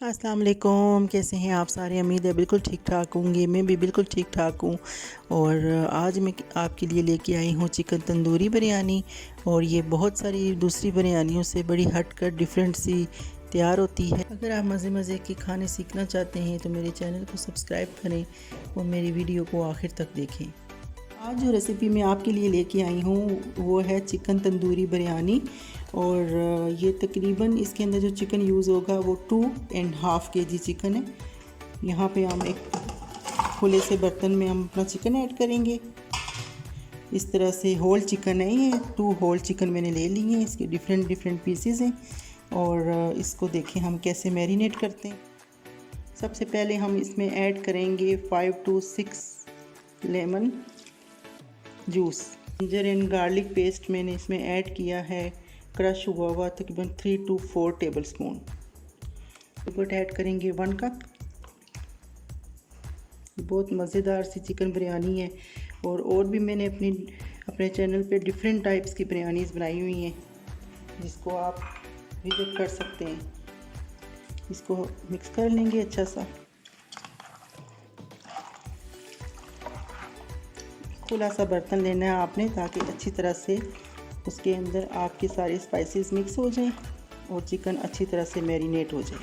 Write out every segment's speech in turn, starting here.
अस्सलाम वालेकुम। कैसे हैं आप सारे? उम्मीद है बिल्कुल ठीक ठाक होंगे। मैं भी बिल्कुल ठीक ठाक हूँ। और आज मैं आपके लिए लेके आई हूँ चिकन तंदूरी बिरयानी। और ये बहुत सारी दूसरी बिरयानियों से बड़ी हट कर डिफरेंट सी तैयार होती है। अगर आप मज़े मज़े के खाने सीखना चाहते हैं तो मेरे चैनल को सब्सक्राइब करें और मेरी वीडियो को आखिर तक देखें। आज जो रेसिपी मैं आपके लिए लेके आई हूँ वो है चिकन तंदूरी बिरयानी। और ये तकरीबन इसके अंदर जो चिकन यूज़ होगा वो 2.5 kg चिकन है। यहाँ पे हम एक खुले से बर्तन में हम अपना चिकन ऐड करेंगे। इस तरह से होल चिकन है, ये 2 होल चिकन मैंने ले लिए हैं। इसके डिफरेंट डिफरेंट पीसेस हैं। और इसको देखें हम कैसे मैरिनेट करते हैं। सबसे पहले हम इसमें ऐड करेंगे 5 to 6 lemon juice. Ginger and garlic paste मैंने इसमें ऐड किया है, क्रश हुआ हुआ, तकरीबन 3 to 4 tablespoon. Yogurt add करेंगे 1 कप। बहुत मज़ेदार सी चिकन बिरयानी है। और भी मैंने अपने चैनल पे डिफरेंट टाइप्स की बिरयानीज़ बनाई हुई हैं जिसको आप विजिट कर सकते हैं। इसको मिक्स कर लेंगे अच्छा सा। खुला सा बर्तन लेना है आपने ताकि अच्छी तरह से उसके अंदर आपके सारे स्पाइसेस मिक्स हो जाएं और चिकन अच्छी तरह से मैरिनेट हो जाए।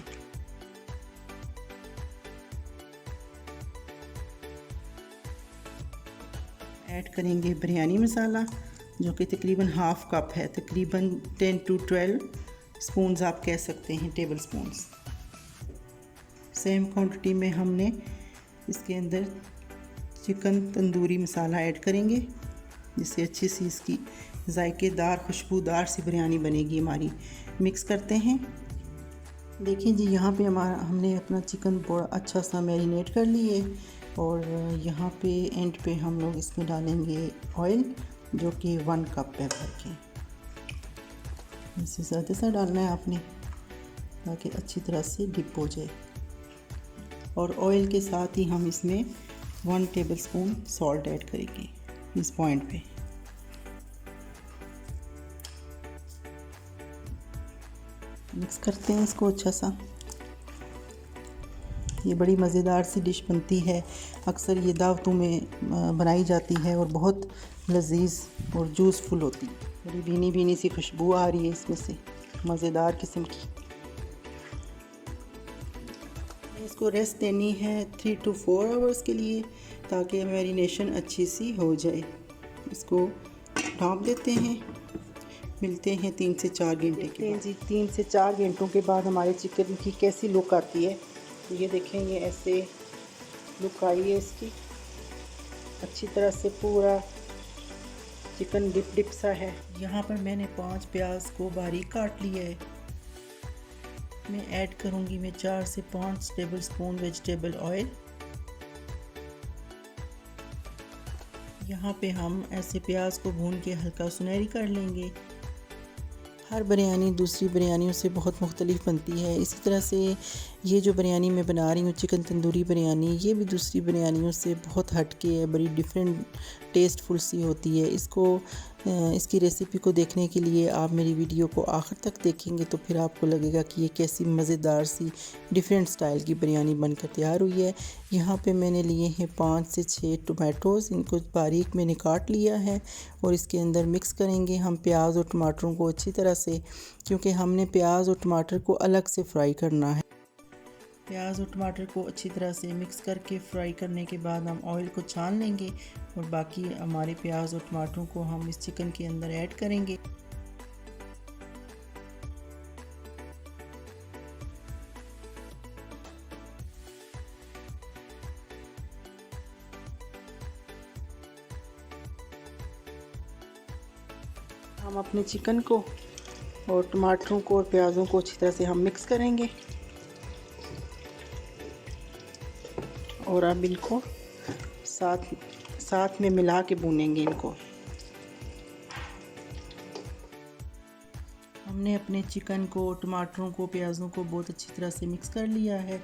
ऐड करेंगे बिरयानी मसाला जो कि तकरीबन हाफ़ कप है, तकरीबन 10 to 12 स्पून्स आप कह सकते हैं, टेबल स्पून्स। सेम क्वांटिटी में हमने इसके अंदर चिकन तंदूरी मसाला ऐड करेंगे जिससे अच्छी सी इसकी जायकेदार खुशबूदार सी बिरयानी बनेगी हमारी। मिक्स करते हैं। देखिए जी, यहाँ पे हमने अपना चिकन बहुत अच्छा सा मैरिनेट कर लिए। और यहाँ पे एंड पे हम लोग इसमें डालेंगे ऑयल जो कि 1 कप है भर के। इससे ज़्यादा सा डालना है आपने ताकि अच्छी तरह से डिप हो जाए। और ऑयल के साथ ही हम इसमें 1 टेबल स्पून सॉल्ट ऐड करेंगे इस पॉइंट पे। मिक्स करते हैं इसको अच्छा सा। ये बड़ी मज़ेदार सी डिश बनती है, अक्सर ये दावतों में बनाई जाती है और बहुत लजीज और जूसफुल होती है। बड़ी भीनी भीनी सी खुशबू आ रही है इसमें से, मज़ेदार किस्म की। इसको रेस्ट देनी है 3 to 4 आवर्स के लिए ताकि मैरिनेशन अच्छी सी हो जाए। इसको ढाँप देते हैं। मिलते हैं 3 से 4 घंटे के बाद। जी 3 से 4 घंटों के बाद हमारे चिकन की कैसी लुक आती है। तो ये देखें, ये ऐसे लुक आई है इसकी। अच्छी तरह से पूरा चिकन डिप सा है। यहाँ पर मैंने 5 प्याज को बारीक काट लिया है। मैं ऐड करूँगी 4 से 5 टेबल स्पून वेजिटेबल ऑयल। यहाँ पे हम ऐसे प्याज को भून के हल्का सुनहरी कर लेंगे। हर बिरयानी दूसरी बिरयानियों से बहुत मुख्तलिफ बनती है। इसी तरह से ये जो बिरयानी मैं बना रही हूँ चिकन तंदूरी बिरयानी, ये भी दूसरी बिरयानियों से बहुत हटके है, बड़ी डिफरेंट टेस्टफुल सी होती है। इसकी रेसिपी को देखने के लिए आप मेरी वीडियो को आखिर तक देखेंगे तो फिर आपको लगेगा कि ये कैसी मज़ेदार सी डिफरेंट स्टाइल की बिरयानी बनकर तैयार हुई है। यहाँ पे मैंने लिए हैं 5 से 6 टमाटोज़, इनको बारीक मैंने काट लिया है। और इसके अंदर मिक्स करेंगे हम प्याज और टमाटरों को अच्छी तरह से, क्योंकि हमने प्याज और टमाटर को अलग से फ्राई करना है। प्याज और टमाटर को अच्छी तरह से मिक्स करके फ्राई करने के बाद हम ऑयल को छान लेंगे और बाकी हमारे प्याज और टमाटरों को हम इस चिकन के अंदर ऐड करेंगे। हम अपने चिकन को और टमाटरों को और प्याज़ों को अच्छी तरह से हम मिक्स करेंगे और अब इनको साथ में मिला के भूनेंगे इनको। हमने अपने चिकन को, टमाटरों को, प्याज़ों को बहुत अच्छी तरह से मिक्स कर लिया है।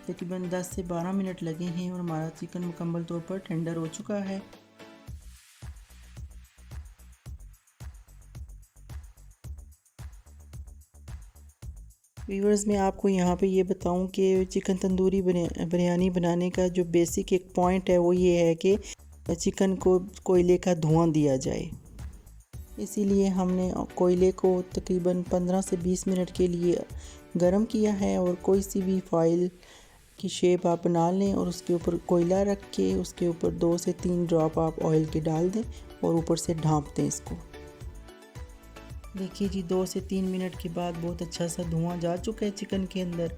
तकरीबन 10 से 12 मिनट लगे हैं और हमारा चिकन मुकम्मल तौर पर टेंडर हो चुका है। व्यूअर्स, मैं आपको यहाँ पे ये बताऊँ कि चिकन तंदूरी बिरयानी बनाने का जो बेसिक एक पॉइंट है वो ये है कि चिकन को कोयले का धुआं दिया जाए। इसीलिए हमने कोयले को तकरीबन 15 से 20 मिनट के लिए गरम किया है। और कोई सी भी फॉइल की शेप आप बना लें और उसके ऊपर कोयला रख के उसके ऊपर 2 से 3 ड्रॉप आप ऑयल के डाल दें और ऊपर से ढाँप दें इसको। देखिए जी, 2 से 3 मिनट के बाद बहुत अच्छा सा धुआं जा चुका है चिकन के अंदर।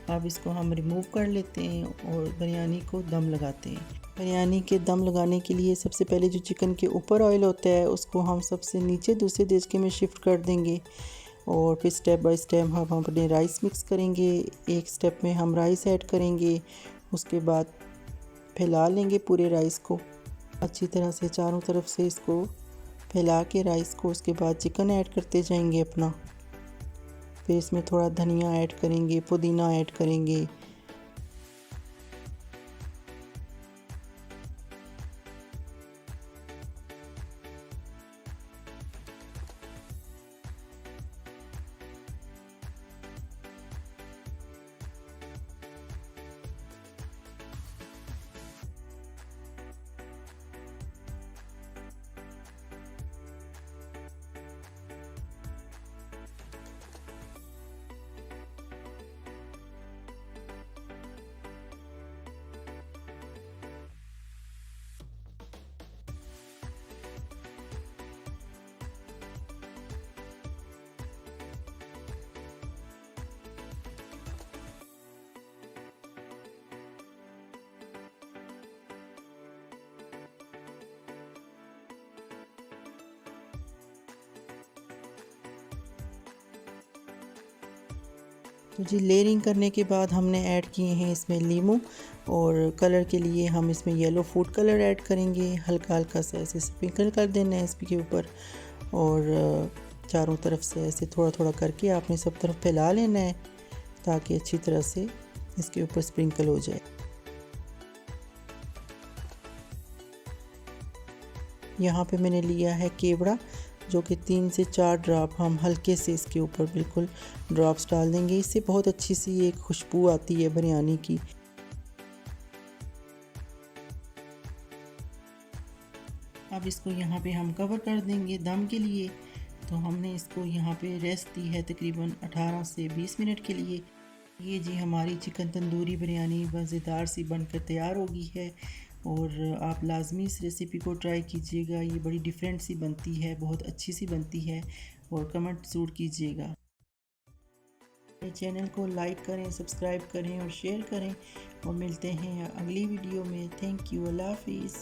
अब इसको हम रिमूव कर लेते हैं और बिरयानी को दम लगाते हैं। बिरयानी के दम लगाने के लिए सबसे पहले जो चिकन के ऊपर ऑयल होता है उसको हम सबसे नीचे दूसरे देचके में शिफ्ट कर देंगे और फिर स्टेप बाय स्टेप हम अपने राइस मिक्स करेंगे। एक स्टेप में हम राइस ऐड करेंगे, उसके बाद फैला लेंगे पूरे राइस को अच्छी तरह से चारों तरफ से इसको फैला के राइस को। उसके बाद चिकन ऐड करते जाएंगे अपना, फिर इसमें थोड़ा धनिया ऐड करेंगे, पुदीना ऐड करेंगे। तो जी, लेयरिंग करने के बाद हमने ऐड किए हैं इसमें लीमू और कलर के लिए हम इसमें येलो फूड कलर ऐड करेंगे। हल्का हल्का सा ऐसे स्प्रिंकल कर देना है इसके ऊपर और चारों तरफ से ऐसे थोड़ा थोड़ा करके आपने सब तरफ फैला लेना है ताकि अच्छी तरह से इसके ऊपर स्प्रिंकल हो जाए। यहाँ पे मैंने लिया है केवड़ा, जो कि 3 से 4 ड्रॉप हम हल्के से इसके ऊपर बिल्कुल ड्रॉप्स डाल देंगे। इससे बहुत अच्छी सी एक खुशबू आती है बिरयानी की। अब इसको यहाँ पे हम कवर कर देंगे दम के लिए। तो हमने इसको यहाँ पे रेस्ट दी है तकरीबन 18 से 20 मिनट के लिए। ये जी हमारी चिकन तंदूरी बिरयानी मज़ेदार सी बनकर तैयार हो गई है और आप लाजमी इस रेसिपी को ट्राई कीजिएगा। ये बड़ी डिफरेंट सी बनती है, बहुत अच्छी सी बनती है और कमेंट ज़रूर कीजिएगा। मेरे चैनल को लाइक करें, सब्सक्राइब करें और शेयर करें और मिलते हैं अगली वीडियो में। थैंक यू, अल्लाह हाफिज़।